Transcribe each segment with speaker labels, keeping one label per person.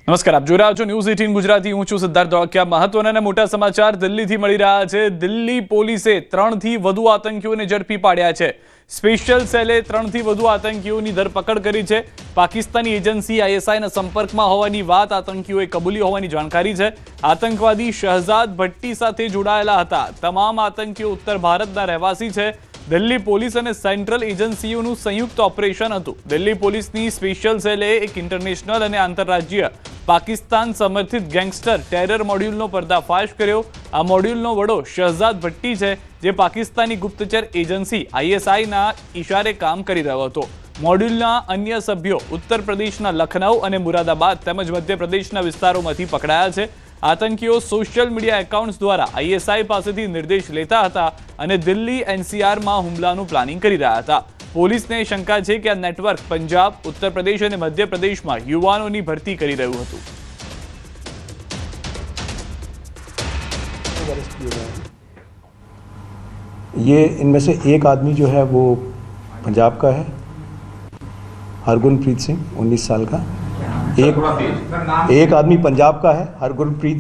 Speaker 1: નમસ્કાર, આપ જોઈ રહ્યા છો ન્યૂઝ 18 ગુજરાતી। હું છું સિદ્ધાર્થ ધોળકિયા। મહત્વના અને મોટા સમાચાર દિલ્હીથી મળી રહ્યા છે। દિલ્હી પોલીસે 3 થી વધુ આતંકીઓને ઝડપી પાડ્યા છે। સ્પેશિયલ સેલે 3 થી વધુ આતંકીઓની ધરપકડ કરી છે। પાકિસ્તાની એજન્સી આઈએસઆઈના સંપર્કમાં હોવાની વાત આતંકીઓએ કબૂલી હોવાની જાણકારી છે। આતંકવાદી શહજાદ ભટ્ટી સાથે જોડાયેલા હતા। તમામ આતંકીઓ ઉત્તર ભારતના રહેવાસી છે। દિલ્હી પોલીસ અને સેન્ટ્રલ એજન્સીઓનું સંયુક્ત ઓપરેશન હતું। દિલ્હી પોલીસની સ્પેશિયલ સેલે એક ઇન્ટરનેશનલ અને આંતરરાજ્ય પાકિસ્તાન સમર્થિત ગેંગસ્ટર ટેરર મોડ્યુલનો પર્દાફાશ કર્યો। આ મોડ્યુલનો વડો શહજાદ ભટ્ટી છે, જે પાકિસ્તાની ગુપ્તચર એજન્સી આઈએસઆઈના ઇશારે કામ કરી રહ્યો હતો। મોડ્યુલના અન્ય સભ્યો ઉત્તર પ્રદેશના લખનઉ અને મુરાદાબાદ તેમજ મધ્યપ્રદેશના વિસ્તારોમાંથી પકડાયા છે। આતંકીઓ સોશિયલ મીડિયા એકાઉન્ટ્સ દ્વારા આઈએસઆઈ પાસેથી નિર્દેશ લેતા હતા અને દિલ્હી એનસીઆરમાં હુમલાનું પ્લાનિંગ કરી રહ્યા હતા। પોલીસને શંકા છે કે આ નેટવર્ક પંજાબ, ઉત્તર પ્રદેશ અને મધ્યપ્રદેશમાં યુવાનોની ભરતી કરી રહ્યું હતું।
Speaker 2: ये इनमें से एक आदमी जो है वो पंजाब का है, हरगुनप्रीत सिंह, 19 साल का। एक आदमी पंजाब का है, हरगुनप्रीत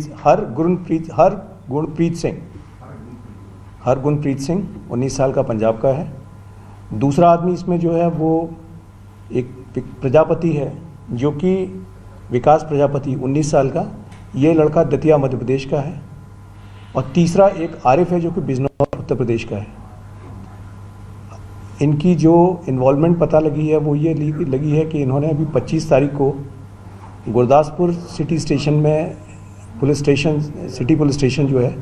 Speaker 2: सिंह 19 साल का पंजाब का है। दूसरा आदमी इसमें जो है वो एक प्रजापति है, जो कि विकास प्रजापति 19 साल का। ये लड़का दतिया मध्य प्रदेश का है। और तीसरा एक आरिफ है, जो कि बिजनौर उत्तर प्रदेश का है। इनकी जो इन्वॉल्वमेंट पता लगी है वो ये लगी है कि इन्होंने अभी 25 तारीख को गुरदासपुर सिटी स्टेशन में सिटी पुलिस स्टेशन जो है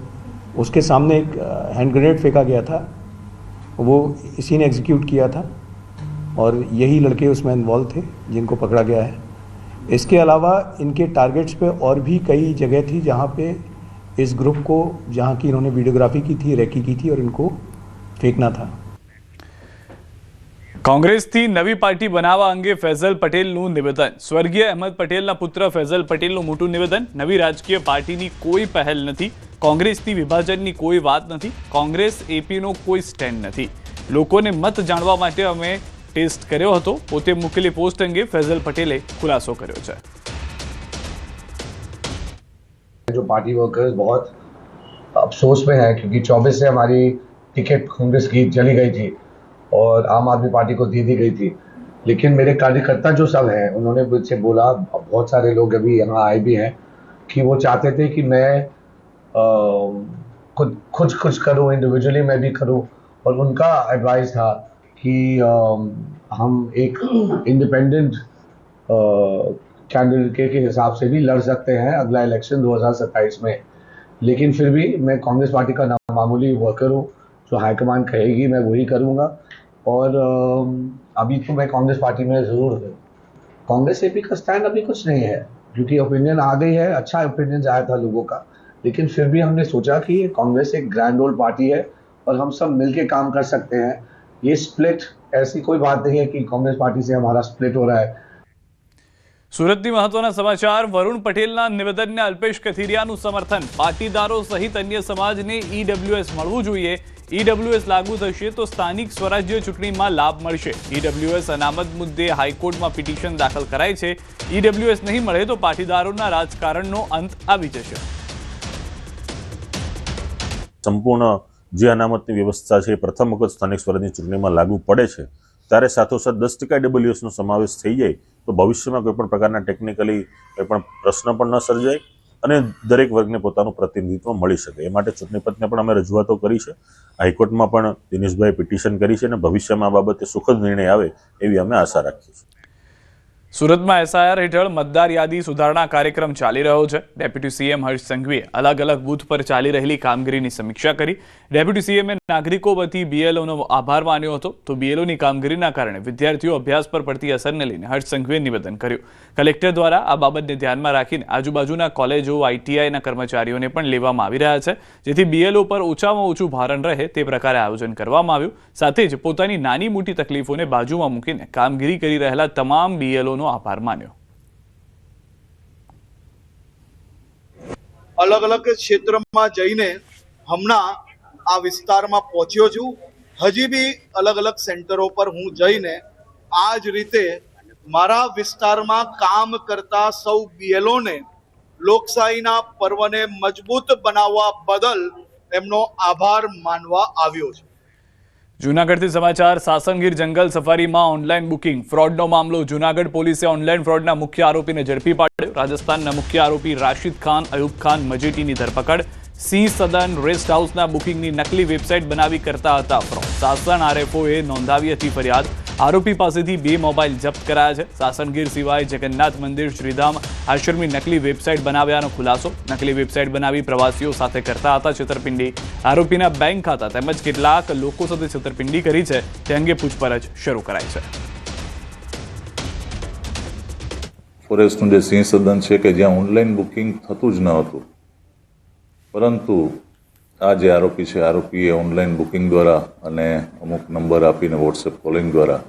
Speaker 2: उसके सामने एक हैंड ग्रेनेड फेंका गया था, वो इसी ने एग्जीक्यूट किया था और यही लड़के उसमें इन्वॉल्व थे जिनको पकड़ा गया है। इसके अलावा इनके टारगेट्स पे और भी कई जगह थी जहाँ पे इस ग्रुप को, जहाँ की इन्होंने वीडियोग्राफी की थी, रेकी की थी और इनको फेंकना था।
Speaker 1: કોંગ્રેસથી નવી પાર્ટી બનાવવા અંગે ફૈઝલ પટેલનું નિવેદન। સ્વર્ગીય અહેમદ પટેલના પુત્ર ફૈઝલ પટેલનું મોટું નિવેદન। નવી રાજકીય પાર્ટીની કોઈ પહેલ નથી। કોંગ્રેસથી વિભાજનની કોઈ વાત નથી। કોંગ્રેસ એપીનો કોઈ સ્ટેન્ડ નથી। લોકોને મત જાણવા માટે અમે ટેસ્ટ કર્યો હતો। પોતે મૂકેલી પોસ્ટ અંગે ફૈઝલ પટેલે ખુલાસો કર્યો છે।
Speaker 3: जो पार्टी वर्कर्स बहुत अफसोस में है, क्योंकि 24 से हमारी टिकट कांग्रेस की चली गई थी और आम आदमी पार्टी को दे दी गई थी। लेकिन मेरे कार्यकर्ता जो सब हैं, उन्होंने मुझसे बोला, बहुत सारे लोग अभी यहाँ आए भी हैं, कि वो चाहते थे कि मैं कुछ करूँ, इंडिविजुअली मैं भी करूँ। और उनका एडवाइस था कि हम एक इंडिपेंडेंट कैंडिडेट के हिसाब से भी लड़ सकते हैं अगला इलेक्शन 2027 में। लेकिन फिर भी मैं कांग्रेस पार्टी का मामूली वर्कर हूँ, जो हाईकमान कहेगी मैं वही करूँगा। और अभी तो मैं कांग्रेस पार्टी में ज़रूर हूँ। कांग्रेस एपी का स्टैंड अभी कुछ नहीं है, क्योंकि ओपिनियन आ गई है, अच्छा ओपिनियन आया था लोगों का। लेकिन फिर भी हमने सोचा कि कांग्रेस एक ग्रैंड ओल्ड पार्टी है और हम सब मिलके काम कर सकते हैं। ये स्प्लिट ऐसी कोई बात नहीं है कि कांग्रेस पार्टी से हमारा स्प्लिट हो रहा है।
Speaker 1: સુરતથી મહત્વના સમાચાર। વરુણ પટેલના નિવેદનને અલ્પેશ કથિરિયાનું સમર્થન। પાટીદારો સહિત અન્ય સમાજને ઈડબ્લ્યુએસ મળવું જોઈએ। ઈડબ્લ્યુએસ લાગુ થશે તો સ્થાનિક સ્વરાજ્ય ચૂંટણીમાં લાભ મળશે। ઈડબ્લ્યુએસ અનામત મુદ્દે હાઈકોર્ટમાં પિટિશન દાખલ કરાઈ છે। ઈડબ્લ્યુએસ નહીં મળે તો પાટીદારોના રાજકારણનો અંત આવી જશે।
Speaker 4: સંપૂર્ણ જે અનામતની વ્યવસ્થા છે પ્રથમ વખત સ્થાનિક સ્વરાજની ચૂંટણીમાં લાગુ પડે છે, ત્યારે સાથોસાથ 10% ઈડબ્લ્યુએસનો સમાવેશ થઈ જાય તો ભવિષ્યમાં કોઈપણ પ્રકારના ટેકનિકલી કોઈપણ પ્રશ્ન પણ ન સર્જાય અને દરેક વર્ગને પોતાનું પ્રતિનિધિત્વ મળી શકે। એ માટે ચૂંટણી પંચને પણ અમે રજૂઆતો કરી છે। હાઈકોર્ટમાં પણ દિનેશભાઈએ પિટિશન કરી છે અને ભવિષ્યમાં આ બાબતે સુખદ નિર્ણય આવે એવી અમે આશા રાખીએ છીએ।
Speaker 1: સુરતમાં એસઆઈઆર હેઠળ મતદાર યાદી સુધારણા કાર્યક્રમ ચાલી રહ્યો છે। ડેપ્યુટી સીએમ હર્ષ સંઘવીએ અલગ અલગ બૂથ પર ચાલી રહેલી કામગીરીની સમીક્ષા કરી। ડેપ્યુટી સીએમએ નાગરિકો વતી બીએલઓનો આભાર માન્યો હતો, તો બીએલઓની કામગીરીના કારણે વિદ્યાર્થીઓ અભ્યાસ પર પડતી અસરને લઈને હર્ષ સંઘવીએ નિવેદન કર્યું। કલેક્ટર દ્વારા આ બાબતને ધ્યાનમાં રાખીને આજુબાજુના કોલેજો, આઈટીઆઈના કર્મચારીઓને પણ લેવામાં આવી રહ્યા છે, જેથી બીએલઓ પર ઓછામાં ઓછું ભારણ રહે તે પ્રકારે આયોજન કરવામાં આવ્યું। સાથે જ પોતાની નાની મોટી તકલીફોને બાજુમાં મૂકીને કામગીરી કરી રહેલા તમામ બીએલઓનો આભાર માન્યો।
Speaker 5: અલગ અલગ ક્ષેત્રમાં જઈને હમણાં આ વિસ્તારમાં પહોંચ્યો છું। હજી બી અલગ અલગ સેન્ટરો પર હું જઈને આ જ રીતે મારા વિસ્તારમાં કામ કરતા સૌ બીએલઓને લોકશાહીના પર્વને મજબૂત બનાવવા બદલ એમનો આભાર માનવા આવ્યો છે.
Speaker 1: જૂનાગઢથી સમાચાર. સાસણગીર જંગલ સફારીમાં ઓનલાઈન બુકિંગ ફ્રોડનો મામલો. જૂનાગઢ પોલીસે ઓનલાઈન ફ્રોડના મુખ્ય આરોપીને ઝડપી પાડ્યો. રાજસ્થાનના મુખ્ય આરોપી રાશિદ ખાન, અયુબ ખાન મજીટીની ધરપકડ. સિંહ સદન રેસ્ટ હાઉસના બુકિંગની નકલી વેબસાઇટ બનાવી કરતા હતા ફ્રોડ. સાસણ આરએફઓએ નોંધાવી હતી ફરિયાદ. આરોપી પાસેથી 2 મોબાઈલ જપ્ત કરાયા છે. સાસણગીર સિવાય જગન્નાથ મંદિર, શ્રીધામ આશ્રમની નકલી વેબસાઇટ બનાવ્યાનો ખુલાસો. નકલી વેબસાઇટ બનાવી પ્રવાસીઓ સાથે કરતા હતા છેતરપિંડી. આરોપીના બેંક ખાતા તેમજ કેટલાક લોકો સાથે છેતરપિંડી કરી છે તે અંગે પૂછપરછ શરૂ કરાઈ છે.
Speaker 6: ફોરેસ્ટનું જે સિંહ સદન છે કે જ્યાં ઓનલાઈન બુકિંગ થતું જ ન હતું, પરંતુ આ જે આરોપી છે, આરોપીએ ઓનલાઈન બુકિંગ દ્વારા અને અમુક નંબર આપીને વોટ્સએપ કોલિંગ દ્વારા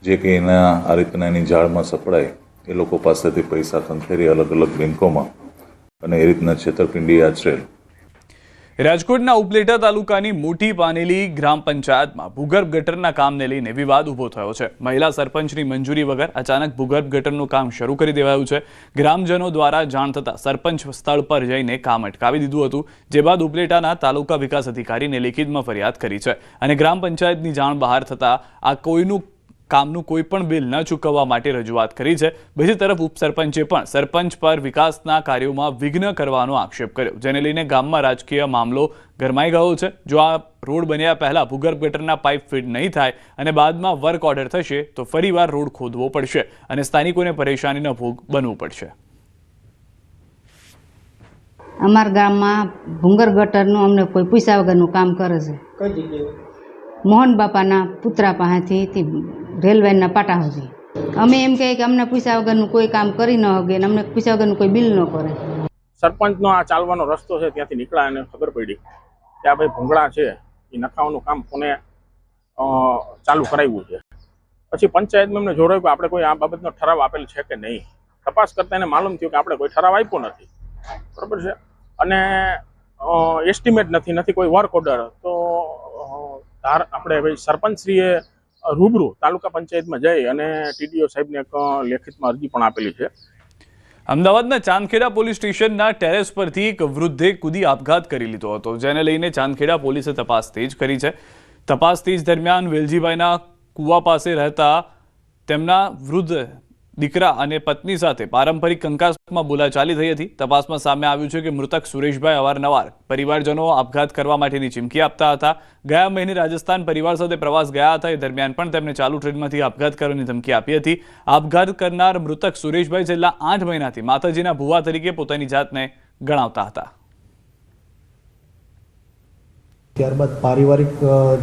Speaker 6: જે કે એના આ રીતના એની જાળમાં સપડાય એ લોકો પાસેથી પૈસા ખંખેરી અલગ અલગ બેંકોમાં અને એ રીતના છેતરપિંડી આચરેલ.
Speaker 1: રાજકોટના ઉપલેટા તાલુકાની મોટી પાનેલી ગ્રામ પંચાયતમાં ભૂગર્ભ ગટરના કામને લઈને વિવાદ ઉભો થયો છે. મહિલા સરપંચની મંજૂરી વગર અચાનક ભૂગર્ભ ગટરનું કામ શરૂ કરી દેવાયું છે. ગ્રામજનો દ્વારા જાણ થતાં સરપંચ સ્થળ પર જઈને કામ અટકાવી દીધું હતું. જે બાદ ઉપલેટાના તાલુકા વિકાસ અધિકારીને લેખિતમાં ફરિયાદ કરી છે અને ગ્રામ પંચાયતની જાણ બહાર થતાં આ કામનું કોઈ પણ બિલ ન ચૂકવવા માટે રજૂઆત કરી છે. બીજી તરફ ઉપસરપંચે પણ સરપંચ પર વિકાસના કાર્યોમાં વિઘ્ન કરવાનો આક્ષેપ કર્યો, જેને લઈને ગામમાં રાજકીય મામલો ગરમાઈ ગયો છે. જો આ રોડ બન્યા પહેલા ભૂગર્ભ ગટરના પાઇપ ફિટ નહીં થાય અને બાદમાં વર્ક ઓર્ડર થશે તો ફરીવાર રોડ ખોદવો પડશે અને સ્થાનિકોને પરેશાનીનો ભોગ બનવું પડશે.
Speaker 7: અમારા ગામમાં ભૂગર્ભ ગટરનું અમને કોઈ પૈસા વગરનું કામ કરે છે. કઈ જગ્યાએ? મોહન બાપાના પુત્રા પાસેથી રેલવેના પાટા સુધી. અમે એમ કહીએ કે અમને પૈસા વગરનું કોઈ કામ કરી ન શકે ને અમને પૈસા વગરનું કોઈ બિલ ન કરે.
Speaker 8: સરપંચનો આ ચાલવાનો રસ્તો છે ત્યાંથી નીકળ્યા અને ખબર પડી કે આ ભાઈ ભૂંગળા છે એ નખાવાનું કામ કોને ચાલુ કરાવ્યું છે. પછી પંચાયતમાં એમને જોડાયું કે આપણે કોઈ આ બાબતનો ઠરાવ આપેલ છે કે નહીં. તપાસ કરતા એને માલુમ થયું કે આપણે કોઈ ઠરાવ આપ્યો નથી, બરાબર છે, અને એસ્ટિમેટ નથી કોઈ વર્ક ઓર્ડર. તો આપણે ભાઈ સરપંચશ્રીએ રૂબરૂ તાલુકા પંચાયતમાં જઈ અને ટીડીઓ સાહેબને એક લેખિતમાં અરજી પણ આપેલી છે.
Speaker 1: અમદાવાદના ચાંદખેડા પોલીસ સ્ટેશનના ટેરેસ પરથી એક વૃદ્ધે કૂદી આપઘાત કરી લીધો હતો, જેને લઈને ચાંદખેડા પોલીસે તપાસ તેજ કરી છે. તપાસ તેજ દરમિયાન વેલજીભાઈના કુવા પાસે રહેતા તેમના વૃદ્ધ દીકરા અને પત્ની સાથે પારંપરિક કંકાસમાં બોલાચાલી થઈ હતી. તપાસમાં સામે આવ્યું છે કે મૃતક સુરેશભાઈ અવારનવાર પરિવારજનો આપઘાત કરવા માટેની ચીમકી આપતા હતા. ગયા મહિને રાજસ્થાન પરિવાર સાથે પ્રવાસ ગયા હતા. એ દરમિયાન પણ તેમને ચાલુ ટ્રેનમાંથી આપઘાત કરવાની ધમકી આપી હતી. આપઘાત કરનાર મૃતક સુરેશભાઈ છેલ્લા 8 મહિનાથી માતાજીના ભુવા તરીકે પોતાની જાતને ગણાવતા હતા.
Speaker 9: ત્યારબાદ પારિવારિક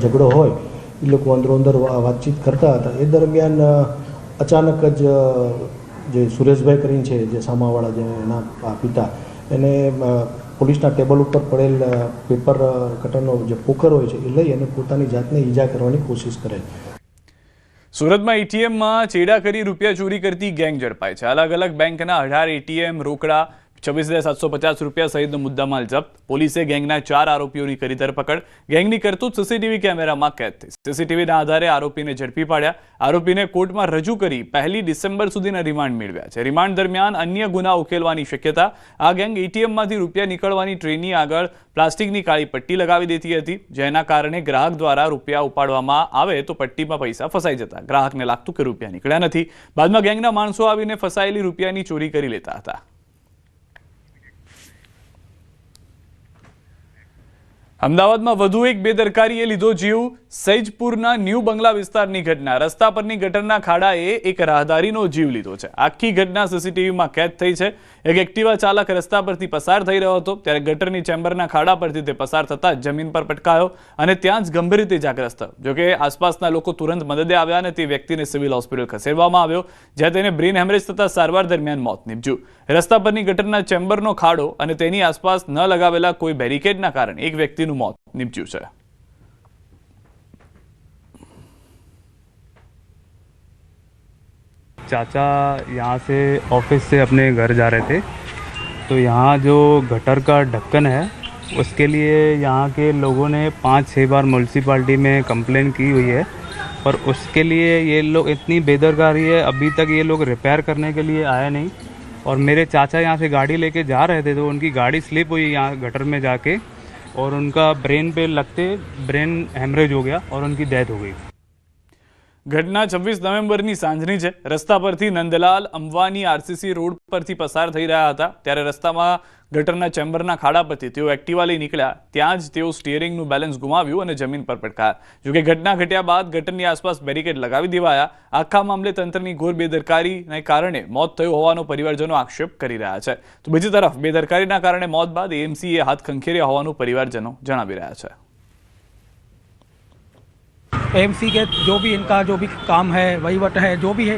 Speaker 9: ઝઘડો હોય એ લોકો અંદરો અંદર વાતચીત કરતા હતા. એ દરમિયાન અચાનક જ જે સુરેશભાઈ કરીને છે, જે સામાવાળા જે એના પિતા, એને પોલીસના ટેબલ ઉપર પડેલ પેપર કટરનો જે પોકર હોય છે એ લઈ અને પોતાની જાતને ઈજા કરવાની કોશિશ કરે.
Speaker 1: સુરતમાં એટીએમમાં ચેડા કરી રૂપિયા ચોરી કરતી ગેંગ ઝડપાઈ છે. અલગ અલગ બેંકના 18 એટીએમ, રોકડા, 26,750 રૂપિયા સહિતનો મુદ્દામાલ જપ્ત. પોલીસે ગેંગના 4 આરોપીઓની કરી ધરપકડ. ગેંગની કરતૂત સીસીટીવી કેમેરામાં કેદ થઈ. સીસીટીવીના આધારે આરોપીને ઝડપી પાડ્યા. આરોપીને કોર્ટમાં રજૂ કરી 1 ડિસેમ્બર સુધીના રિમાન્ડ મેળવ્યા છે. રિમાન્ડ દરમિયાન અન્ય ગુના ઉકેલવાની શક્યતા. આ ગેંગ એટીએમમાંથી રૂપિયા નીકળવાની ટ્રેની આગળ પ્લાસ્ટિકની કાળી પટ્ટી લગાવી દેતી હતી, જેના કારણે ગ્રાહક દ્વારા રૂપિયા ઉપાડવામાં આવે તો પટ્ટીમાં પૈસા ફસાઈ જતા. ગ્રાહકને લાગતું કે રૂપિયા નીકળ્યા નથી. બાદમાં ગેંગના માણસો આવીને ફસાયેલી રૂપિયાની ચોરી કરી લેતા હતા. અમદાવાદમાં વધુ એક બેદરકારીએ લીધો જીવ. સૈજપુરના ન્યૂ બંગલા વિસ્તારની ઘટના. રસ્તા પરની ગટરના ખાડાએ એક રાહદારીનો જીવ લીધો છે. આખી ઘટના સીસીટીવીમાં કેદ થઈ છે. એક એક્ટિવા ચાલક રસ્તા પરથી પસાર થઈ રહ્યો હતો, ત્યારે ગટરની ચેમ્બરના ખાડા પરથી તે પસાર થતા જમીન પર પટકાયો અને ત્યાં જ ગંભીર રીતે ઇજાગ્રસ્ત થયો. જોકે આસપાસના લોકો તુરંત મદદે આવ્યા અને તે વ્યક્તિને સિવિલ હોસ્પિટલ ખસેડવામાં આવ્યો, જ્યાં તેને બ્રેન હેમરેજ થતા સારવાર દરમિયાન મોત નીપજ્યું. રસ્તા પરની ગટરના ચેમ્બરનો ખાડો અને તેની આસપાસ ન લગાવેલા કોઈ બેરિકેડના કારણે એક વ્યક્તિનું मौत निपज्યું છે.
Speaker 10: चाचा यहाँ से ऑफिस से अपने घर जा रहे थे, तो यहाँ जो गटर का ढक्कन है उसके लिए यहाँ के लोगों ने 5-6 बार म्यूनसिपाल्टी में कंप्लेन की हुई है, पर उसके लिए ये लोग इतनी बेदरकारी है, अभी तक ये लोग रिपेयर करने के लिए आए नहीं। और मेरे चाचा यहाँ से गाड़ी लेके जा रहे थे तो उनकी गाड़ी स्लिप हुई यहाँ गटर में जाके और उनका ब्रेन पे लगते ब्रेन हेमरेज हो गया और उनकी डेथ हो गई।
Speaker 1: ઘટના 26 નવેમ્બરની સાંજની છે। રસ્તા પરથી નંદલાલ અંબાની આરસીસી રોડ પરથી પસાર થઈ રહ્યા હતા ત્યારે રસ્તામાં ગટરના ચેમ્બરના ખાડા પરથી તેઓ એક્ટિવા લઈ નીકળ્યા। ત્યાં જ તેઓ સ્ટીયરિંગનું બેલેન્સ ગુમાવ્યું અને જમીન પર પટકાયા। જોકે ઘટના ઘટ્યા બાદ ગટરની આસપાસ બેરિકેડ લગાવી દેવાયા। આખા મામલે તંત્રની ઘોર બેદરકારીને કારણે મોત થયું હોવાનો પરિવારજનો આક્ષેપ કરી રહ્યા છે। તો બીજી તરફ બેદરકારીના કારણે મોત બાદ એએમસીએ હાથ ખંખેર્યા હોવાનું પરિવારજનો જણાવી રહ્યા છે।
Speaker 11: एएमसी के जो भी इनका जो भी काम है वहीवट है जो भी है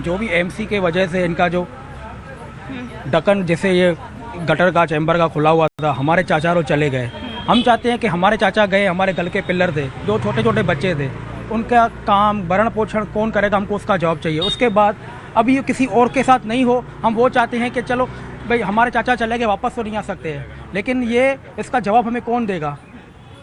Speaker 11: जो भी एएमसी के वजह से इनका जो ढक्कन जैसे ये गटर का चैम्बर का खुला हुआ था, हमारे चाचा तो चले गए। हम चाहते हैं कि हमारे चाचा गए, हमारे गल के पिलर थे, जो छोटे छोटे बच्चे थे, उनका काम भरण पोषण कौन करेगा, हमको उसका जॉब चाहिए। उसके बाद अभी ये किसी और के साथ नहीं हो, हम वो चाहते हैं कि चलो भाई हमारे चाचा चले गए, वापस तो नहीं आ सकते हैं, लेकिन ये इसका जवाब हमें कौन देगा।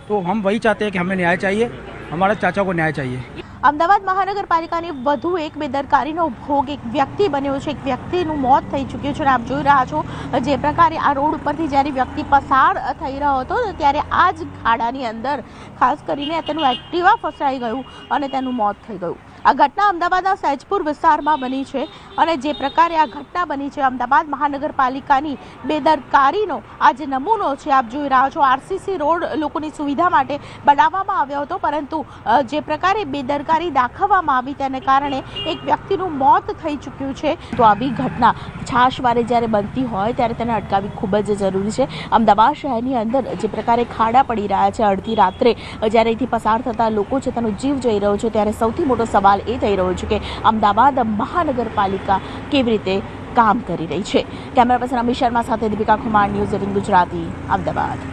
Speaker 11: तो हम वही चाहते हैं कि हमें न्याय चाहिए, हमारे चाचा को न्याय चाहिए।
Speaker 12: અમદાવાદ મહાનગરપાલિકાની વધુ એક બેદરકારીનો ભોગ એક વ્યક્તિ બન્યો છે। એક વ્યક્તિનું મોત થઈ ચૂક્યું છે અને આપ જોઈ રહ્યા છો જે પ્રકારે આ રોડ ઉપરથી જ્યારે વ્યક્તિ પસાર થઈ રહ્યો હતો ત્યારે આ જ ખાડાની અંદર ખાસ કરીને તેનું એક્ટિવા ફસાઈ ગયું અને તેનું મોત થઈ ગયું। આ ઘટના અમદાવાદના સહેજપુર વિસ્તારમાં બની છે અને જે પ્રકારે આ ઘટના બની છે અમદાવાદ મહાનગરપાલિકાની બેદરકારીનો આ જે નમૂનો છે આપ જોઈ રહ્યા છો। આરસીસી રોડ લોકોની સુવિધા માટે બનાવવામાં આવ્યો હતો પરંતુ જે પ્રકારે બેદરકારી દાખવવામાં આવી તેને કારણે એક વ્યક્તિનું મોત થઈ ચૂક્યું છે। તો આવી ઘટના છાશવારે જ્યારે બનતી હોય ત્યારે તેને અટકાવવી ખૂબ જ જરૂરી છે। અમદાવાદ શહેરની અંદર જે પ્રકારે ખાડા પડી રહ્યા છે અડધી રાત્રે જ્યારે અહીંથી પસાર થતા લોકો છે તેનો જીવ જઈ રહ્યો છે ત્યારે સૌથી મોટો સવાલ એ થઈ રહ્યો છે કે અમદાવાદ મહાનગરપાલિકા કેવી રીતે કામ કરી રહી છે। કેમેરા પર્સન અમિત શર્મા સાથે દીપિકા કુમાર, ન્યૂઝ 18 ગુજરાતી, અમદાવાદ।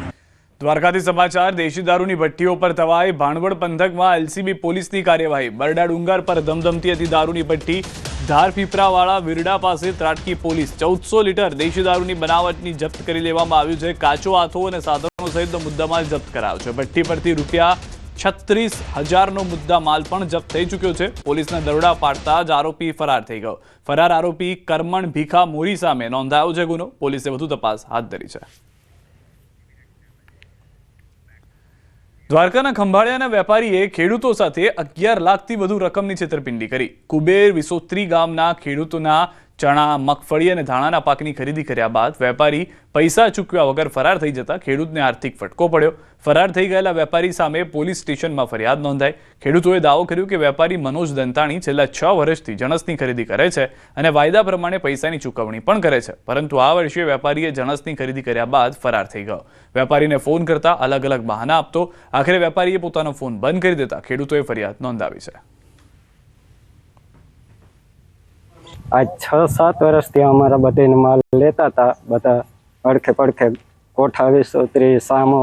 Speaker 1: દ્વારકાથી સમાચાર। દેશી દારૂની ભઠ્ઠીઓ પર તવાઈ। ભાણવડ પંથકમાં એલસીબી પોલીસની કાર્યવાહી। બરડા ડુંગર પર ધમધમતી હતી દારૂની ભઠ્ઠી। ધાર પીપરાવાળા વિરડા પાસે ત્રાટકી પોલીસ। 1400 લીટર દેશી દારૂની બનાવટની જપ્ત કરી લેવામાં આવ્યું છે। કાચો હાથો અને સાધનો સહિતનો મુદ્દામાલ જપ્ત કરાયો છે। ભઠ્ઠી પરથી રૂપિયા 36,000નો મુદ્દામાલ પણ જપ્ત થઈ ચૂક્યો છે। પોલીસના દરોડા પાડતા જ આરોપી ફરાર થઈ ગયો। ફરાર આરોપી કરમણ ભીખા મોરી સામે નોંધાયો છે ગુનો। પોલીસે વધુ તપાસ હાથ ધરી છે। દ્વારકાના ખંભાળિયાના વેપારીએ ખેડૂતો સાથે 11 લાખથી વધુ રકમની છેતરપિંડી કરી। કુબેર વિસોત્રી ગામના ખેડૂતોના ચણા, મગફળી અને ધાણાના પાકની ખરીદી કર્યા બાદ વેપારી પૈસા ચૂકવ્યા વગર ફરાર થઈ જતા ખેડૂતને આર્થિક ફટકો પડ્યો। ફરાર થઈ ગયેલા વેપારી સામે પોલીસ સ્ટેશનમાં ફરિયાદ નોંધાઈ। ખેડૂતોએ દાવો કર્યો કે વેપારી મનોજ દંતાણી છેલ્લા 6 વર્ષથી જણસની ખરીદી કરે છે અને વાયદા પ્રમાણે પૈસાની ચૂકવણી પણ કરે છે, પરંતુ આ વર્ષે વેપારીએ જણસની ખરીદી કર્યા બાદ ફરાર થઈ ગયો। વેપારીને ફોન કરતા અલગ અલગ બહાના આપતો આખરે વેપારીએ પોતાનો ફોન બંધ કરી દેતા ખેડૂતોએ ફરિયાદ નોંધાવી છે।
Speaker 13: आज 6-7 વર્ષથી અમારા બધાને માલ લેતા હતા, બધા અડખે પડખે કોઠા વિસોત્રી સામો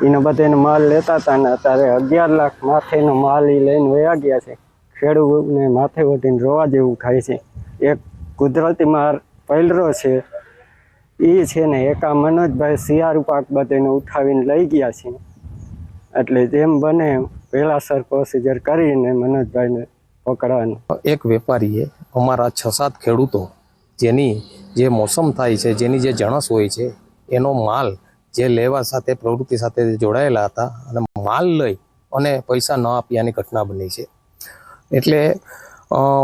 Speaker 13: એને બધાને માલ લેતા હતા ને અત્યારે 11 લાખ માથેનો માલ એ લઈને વયા ગયા છે। ખેડૂતને માથે વટીને રોવા જેવું થાય છે। એક કુદરતી માર પહેલરો છે એ છે ને એકા મનોજભાઈ શિયાળુ પાક બધાને ઉઠાવીને લઈ ગયા છે, એટલે જેમ બને વહેલાસર પ્રોસિજર કરીને મનોજભાઈને પકડવાનું।
Speaker 14: એક વેપારીએ અમારા 6-7 ખેડૂતો જેની જે મોસમ થાય છે, જેની જે જણસ હોય છે એનો માલ જે લેવા સાથે પ્રવૃત્તિ સાથે જોડાયેલા હતા અને માલ લઈ અને પૈસા ન આપ્યાની ઘટના બની છે। એટલે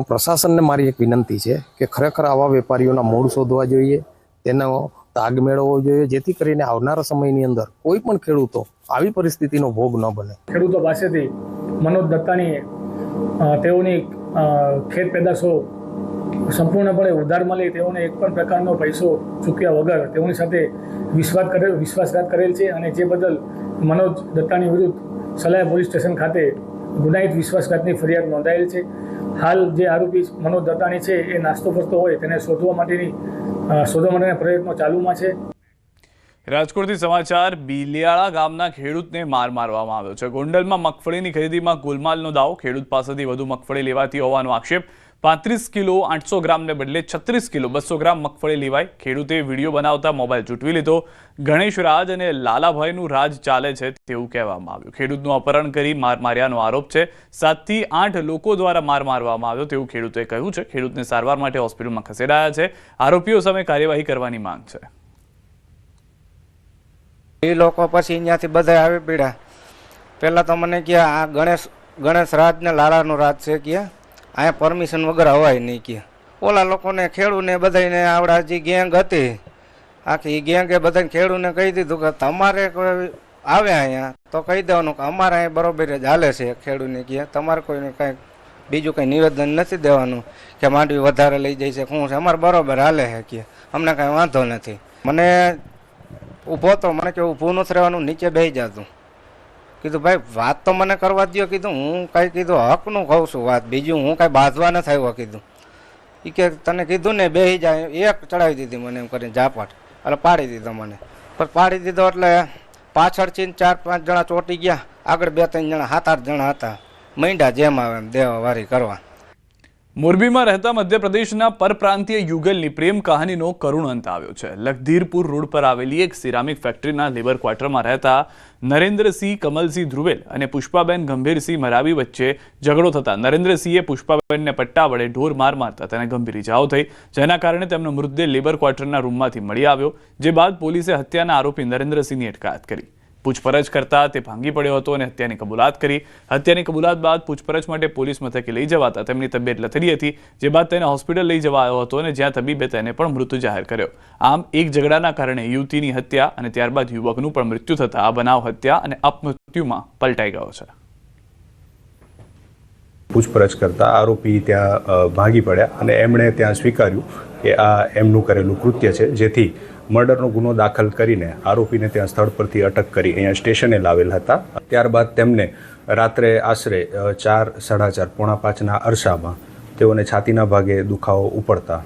Speaker 14: પ્રશાસનને મારી એક વિનંતી છે કે ખરેખર આવા વેપારીઓના મૂળ શોધવા જોઈએ, તેનો તાગ મેળવવો જોઈએ, જેથી કરીને આવનારા સમયની અંદર કોઈ પણ ખેડૂતો આવી પરિસ્થિતિનો ભોગ ન બને।
Speaker 15: ખેડૂતો પાસેથી મનોજ દત્તાણીએ તેઓની ખેત પેદાશો સંપૂર્ણપણે ઉધાર મળી તેઓને એક પણ પ્રકારનો પૈસો ચૂક્યા વગર તેઓની સાથે વિશ્વાસઘાત કરેલ છે અને જે બદલ મનોજ દત્તાણી વિરુદ્ધ સલાયા પોલીસ સ્ટેશન ખાતે ગુનાહિત વિશ્વાસઘાતની ફરિયાદ નોંધાયેલ છે। હાલ જે આરોપી મનોજ દત્તાણી છે એ નાસ્તો કરતો હોય તેને શોધવા માટેના પ્રયત્નો ચાલુમાં છે।
Speaker 1: રાજકોટથી સમાચાર। બિલિયાળા ગામના ખેડૂતને માર મારવામાં આવ્યો છે। ગોંડલમાં મગફળીની ખરીદીમાં ગોલમાલનો દાવો। ખેડૂત પાસેથી વધુ મગફળી લેવાતી હોવાનો આક્ષેપ। 35 કિલો 800 ગ્રામને બદલે 36 કિલો 200 ગ્રામ મગફળી લેવાઈ. ખેડૂતે વિડીયો બનાવતા મોબાઈલ ઝૂંટવી લીધો. ગણેશ રાજ અને લાલાભાઈનું રાજ ચાલે છે તેવું કહેવામાં આવ્યું. ખેડૂતનું અપહરણ કરી માર માર્યાનો આરોપ છે. 7 થી 8 લોકો દ્વારા માર મારવામાં આવ્યો તેવું ખેડૂતે કહ્યું છે. ખેડૂતને સારવાર માટે હોસ્પિટલમાં ખસેડાયા છે. આરોપીઓ સામે કાર્યવાહી કરવાની માંગ છે.
Speaker 16: એ લોકો પછી અહીંયાથી બધા આવી પડ્યા. પહેલાં તો મને કહે આ ગણેશ રાજ ને લાલાનો રાજ છે કે અહીંયા પરમિશન વગર હવાય નહીં કે. ઓલા લોકોને ખેડૂને બધાને આવડા જે ગેંગ હતી આખી ગેંગે બધાને ખેડૂને કહી દીધું કે તમારે કોઈ આવે અહીંયા તો કહી દેવાનું કે અમારે અહીં બરોબર જ હાલે છે. ખેડૂને કહે તમારે કોઈને કાંઈ બીજું કંઈ નિવેદન નથી દેવાનું કે માંડવી વધારે લઈ જાય છે શું છે, અમારે બરોબર હાલે છે કે અમને કાંઈ વાંધો નથી. મને ઊભો તો મને કે ઊભું નથી રહેવાનું, નીચે બેસી જતું. કીધું ભાઈ વાત તો મને કરવા દો. કીધું હું કાંઈ કીધું હકનું કહું છું વાત, બીજું હું કાંઈ બાંધવા નથી આવ્યો. કીધું એ કે તને કીધું ને બેસી જાય. એક ચડાવી દીધી મને એમ કરીને ઝાપટ, એટલે પાડી દીધો મને. પણ પાડી દીધો એટલે પાછળથી 4-5 જણા ચોંટી ગયા, આગળ 2-3 જણા 7-8 જણા હતા. માંડ્યા જેમ આવે એમ દેવાવારી કરવા.
Speaker 1: મોરબીમાં રહેતા મધ્યપ્રદેશના પરપ્રાંતીય યુગલની પ્રેમ કહાનીનો કરુણ અંત આવ્યો છે. લખધીરપુર રોડ પર આવેલી એક સિરામિક ફેક્ટરીના લેબર ક્વાર્ટરમાં રહેતા નરેન્દ્રસિંહ કમલસિંહ ધ્રુવેલ અને પુષ્પાબેન ગંભીરસિંહ મરાવી વચ્ચે ઝઘડો થતા નરેન્દ્રસિંહે પુષ્પાબેનને પટ્ટા વડે ઢોર માર મારતા તેને ગંભીર ઇજાઓ થઈ, જેના કારણે તેમનો મૃતદેહ લેબર ક્વાર્ટરના રૂમમાંથી મળી આવ્યો. જે બાદ પોલીસે હત્યાના આરોપી નરેન્દ્રસિંહની અટકાયત કરી. પૂછપરછ કરતા તે ભાંગી પડ્યો હતો અને હત્યાની કબૂલાત કરી. હત્યાની કબૂલાત બાદ પૂછપરછ માટે પોલીસ મથકે લઈ જવાતા તેમની તબિયત લથડી હતી, જે બાદ તેને હોસ્પિટલ લઈ જવાયો હતો અને જ્યાં તબીબે તેને પણ મૃત જાહેર કર્યો. આમ એક ઝઘડાના કારણે યુવતીની હત્યા અને ત્યારબાદ યુવકનું પણ મૃત્યુ થતા આ બનાવ હત્યા અને અપમૃત્યુમાં પલટાઈ ગયો છે.
Speaker 17: પૂછપરછ કરતા આરોપી ત્યાં ભાગી પડ્યા અને એમણે ત્યાં સ્વીકાર્યું કે આ એમનું કરેલું કૃત્ય છે, જેથી મર્ડરનો ગુનો દાખલ કરીને આરોપીને ત્યાં સ્થળ પરથી અટક કરી અહીંયા સ્ટેશને લાવેલ હતા. ત્યારબાદ તેમને રાત્રે આશરે 4, 4:30, 4:45ના અરસામાં તેઓને છાતીના ભાગે દુખાવો ઉપડતા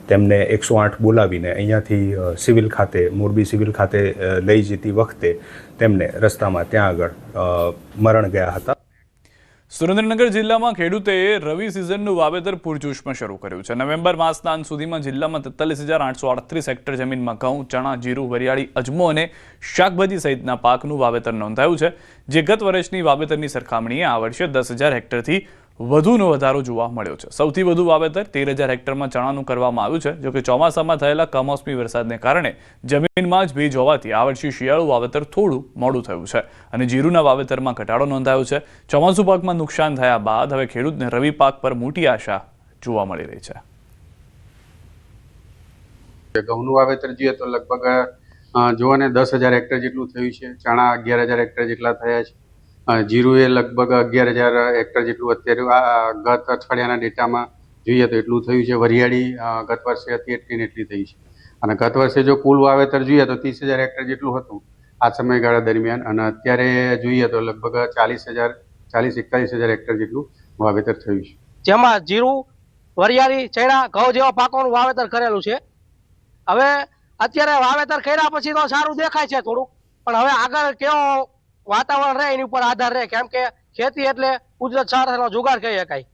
Speaker 17: તેમને 108 બોલાવીને અહીંયાથી સિવિલ ખાતે, મોરબી સિવિલ ખાતે લઈ જતી વખતે તેમને રસ્તામાં ત્યાં આગળ મરણ ગયા હતા.
Speaker 1: સુરેન્દ્રનગર જિલ્લામાં ખેડૂતોએ રવિ સિઝનનું વાવેતર પૂરજોશમાં શરૂ કર્યું છે. નવેમ્બર માસના અંત સુધીમાં જિલ્લામાં 43,838 હેક્ટર જમીનમાં ઘઉં, ચણા, જીરું, વરિયાળી, અજમો અને શાકભાજી સહિતના પાકનું વાવેતર નોંધાયું છે, જે ગત વર્ષની વાવેતરની સરખામણીએ આ વર્ષે 10,000 હેક્ટરથી વધુનો વધારો જોવા મળ્યો છે. સૌથી વધુ વાવેતર 13,000 હેક્ટરમાં ચણાનું કરવામાં આવ્યું છે. જોકે ચોમાસામાં થયેલા કમોસમી વરસાદને કારણે જમીનમાં જ ભેજ હોવાથી આ વર્ષે શિયાળુ વાવેતર થોડું મોડું થયું છે અને જીરુના વાવેતરમાં ઘટાડો નોંધાયો છે. ચોમાસુ પાકમાં નુકસાન થયા બાદ હવે ખેડૂતને રવિ પાક પર મોટી આશા જોવા મળી રહી છે.
Speaker 18: ઘઉંનું વાવેતર જોઈએ તો લગભગ જોવાને 10,000 હેક્ટર જેટલું થયું છે. ચણા 11,000 હેક્ટર જેટલા થયા છે. જીરું એ લગભગ 11,000 હેક્ટર જેટલું અત્યારે ગત અઠવાડિયાના ડેટામાં જોઈએ તો એટલું થયું છે. વરિયાળી ગત વર્ષે હતી એટલી થઈ છે અને ગત વર્ષે જો કુલ વાવેતર જોઈએ તો 30,000 હેક્ટર જેટલું હતું આ સમયગાળા દરમિયાન, અને અત્યારે જોઈએ તો લગભગ 40,000-41,000 હેક્ટર જેટલું વાવેતર થયું છે.
Speaker 19: જેમાં જીરું, વરિયાળી, ચણા, ઘઉં જેવા પાકોનું વાવેતર કરેલું છે. હવે અત્યારે વાવેતર કર્યા પછી તો સારું દેખાય છે થોડુંક, પણ હવે આગળ કેવો વાતાવરણ રહે એની ઉપર આધાર રહે, કેમ કે ખેતી એટલે કુદરત સાથેનો જુગાડ કહી શકાય.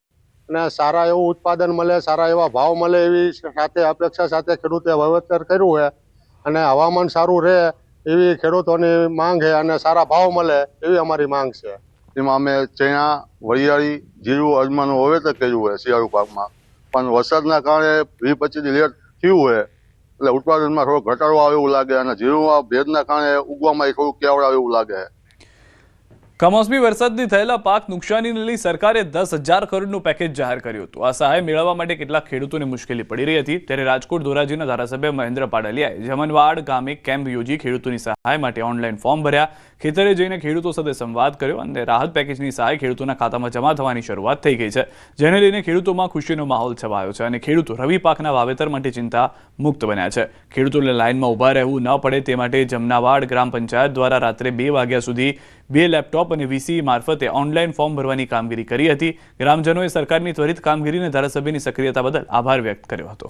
Speaker 20: અને સારા એવું ઉત્પાદન મળે, સારા એવા ભાવ મળે એવી સાથે અપેક્ષા સાથે ખેડૂતે વાવેતર કર્યું છે અને હવામાન સારું રહે એવી ખેડૂતોની માંગ છે અને સારા ભાવ મળે એવી અમારી માંગ છે.
Speaker 21: એમાં અમે ચણા, વરિયાળી, જીરું, અજમાનું વાવેતર કર્યું હોય શિયાળુ પાકમાં, પણ વરસાદના કારણે 20-25 લેટ થયું હોય એટલે ઉત્પાદનમાં થોડો ઘટાડો આવે એવું લાગે અને જીરુમાં ભેજના કારણે ઉગવામાં થોડું કેવડ આવે એવું લાગે છે.
Speaker 1: કમોસમી વરસાદથી થયેલા પાક નુકસાનીને લઈ સરકારે 10,000 કરોડનું પેકેજ જાહેર કર્યું હતું. આ સહાય મેળવવા માટે કેટલાક ખેડૂતોને મુશ્કેલી પડી રહી હતી, ત્યારે રાજકોટ ધોરાજીના ધારાસભ્ય મહેન્દ્ર પાડલિયાએ જમનવાડ ગામે કેમ્પ યોજી ખેડૂતોની સહાય માટે ઓનલાઈન ફોર્મ ભર્યા. ખેતરે જઈને ખેડૂતો સાથે સંવાદ કર્યો અને રાહત પેકેજની સહાય ખેડૂતોના ખાતામાં જમા થવાની શરૂઆત થઈ ગઈ છે, જેને લઈને ખેડૂતોમાં ખુશીનો માહોલ છવાયો છે અને ખેડૂતો રવિ પાકના વાવેતર માટે ચિંતા મુક્ત બન્યા છે. ખેડૂતોને લાઇનમાં ઊભા રહેવું ન પડે તે માટે જમનાવાડ ગ્રામ પંચાયત દ્વારા રાત્રે 2 વાગ્યા સુધી 2 લેપટોપ અને વીસી મારફતે ઓનલાઈન ફોર્મ ભરવાની કામગીરી કરી હતી. ગ્રામજનોએ સરકારની ત્વરિત કામગીરીને ધારાસભ્યની સક્રિયતા બદલ આભાર વ્યક્ત કર્યો હતો.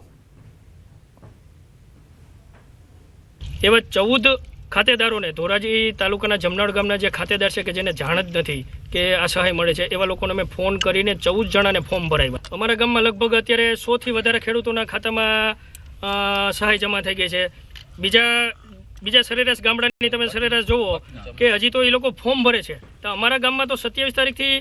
Speaker 22: એવા 14
Speaker 2: ખાતેદારોને ધોરાજી તાલુકાના જમનાળ ગામના જે ખાતેદાર છે કે જેને જાણ જ નથી કે આ સહાય મળે છે એવા લોકોને અમે ફોન કરીને 14 જણાને ફોર્મ ભરાવ્યા. અમારા ગામમાં લગભગ અત્યારે 100થી વધારે ખેડૂતોના ખાતામાં સહાય જમા થઈ ગઈ છે. બીજા સરેરાશ ગામડાની તમે સરેરાશ જુઓ કે હજી તો એ લોકો ફોર્મ ભરે છે. તો અમારા ગામમાં તો 27 તારીખથી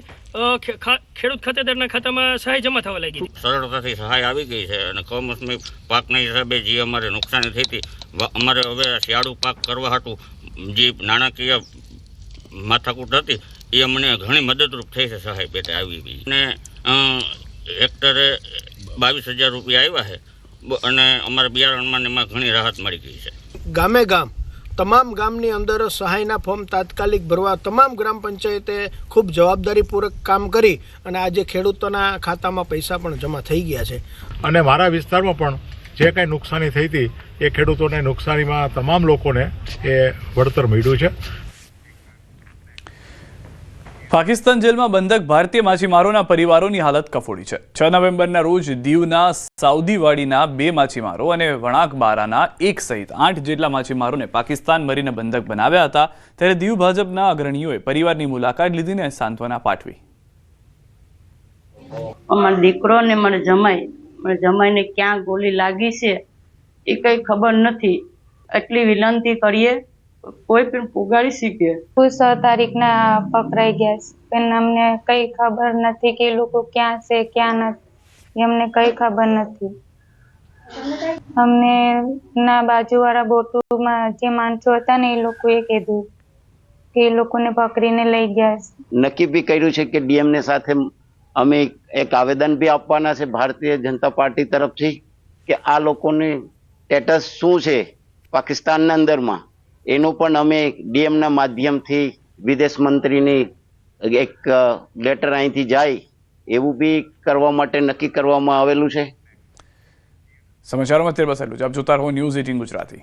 Speaker 2: ખેડૂત ખાતેદારના ખાતામાં સહાય જમા થવા લાગી.
Speaker 22: સરળતાથી સહાય આવી ગઈ છે અને કમોસમી પાકના હિસાબે જે અમારે નુકસાની થઈ હતી અમારે હવે શિયાળુ પાક કરવા હતું જે નાણાકીય માથાકૂટ હતી એ અમને ઘણી મદદરૂપ થઈ છે. સહાય પેટે આવી ગઈ અને હેક્ટરે 22,000 રૂપિયા આવ્યા છે અને અમારા બિયારણમાં એમાં ઘણી રાહત મળી ગઈ છે.
Speaker 23: ગામે ગામ તમામ ગામની અંદર સહાયના ફોર્મ તાત્કાલિક ભરવા તમામ ગ્રામ પંચાયતે ખૂબ જવાબદારીપૂર્વક કામ કરી અને આજે ખેડૂતોના ખાતામાં પૈસા પણ જમા થઈ ગયા છે.
Speaker 24: અને મારા વિસ્તારમાં પણ જે કાંઈ નુકસાની થઈ હતી એ ખેડૂતોને નુકસાનીમાં તમામ લોકોને એ વળતર મળ્યું છે.
Speaker 1: પાકિસ્તાન જેલમાં બંધક ભારતીય માછીમારોના પરિવારોની હાલત કફોડી છે. 6 નવેમ્બરના રોજ દીવના સાઉદીવાડીના 2 માછીમારો અને વણાક બારાના 1 સહિત 8 જેટલા માછીમારોને પાકિસ્તાન મરીને બંધક બનાવ્યા હતા. ત્યારે દીવ ભાજપના અગ્રણીઓએ પરિવારની મુલાકાત લીધીને સાંત્વના પાઠવી.
Speaker 25: અમારો દીકરો ને મારા જમાઈને ક્યાં ગોળી લાગી છે એ કઈ ખબર નથી. એટલી વિનંતી કરીએ કોઈ પણ પુગાડી શકે.
Speaker 26: 6 તારીખના પકડાઈ ગયા છે પણ અમને કઈ ખબર નથી કે એ લોકો ક્યાં છે ક્યાં નથી. અમને કઈ ખબર નથી. અમને ના બાજુવાળા બોટમાં જે માણસો હતા ને એ લોકોએ કીધું કે એ લોકોને પકડીને લઈ ગયા છે.
Speaker 27: નક્કી બી કર્યું છે કે ડીએમને સાથે અમે એક આવેદન બી આપવાના છે ભારતીય જનતા પાર્ટી તરફથી કે આ લોકોની સ્ટેટસ શું છે પાકિસ્તાનના અંદરમાં એનું પણ અમે ડીએમના માધ્યમથી વિદેશ મંત્રીની એક લેટર અહીંથી જાય એવું બી કરવા માટે નક્કી કરવામાં આવેલું છે.
Speaker 1: સમાચારોમાં તેર બસ એટલું જ. આપ જોતા રહો ન્યૂઝ 18 ગુજરાતી.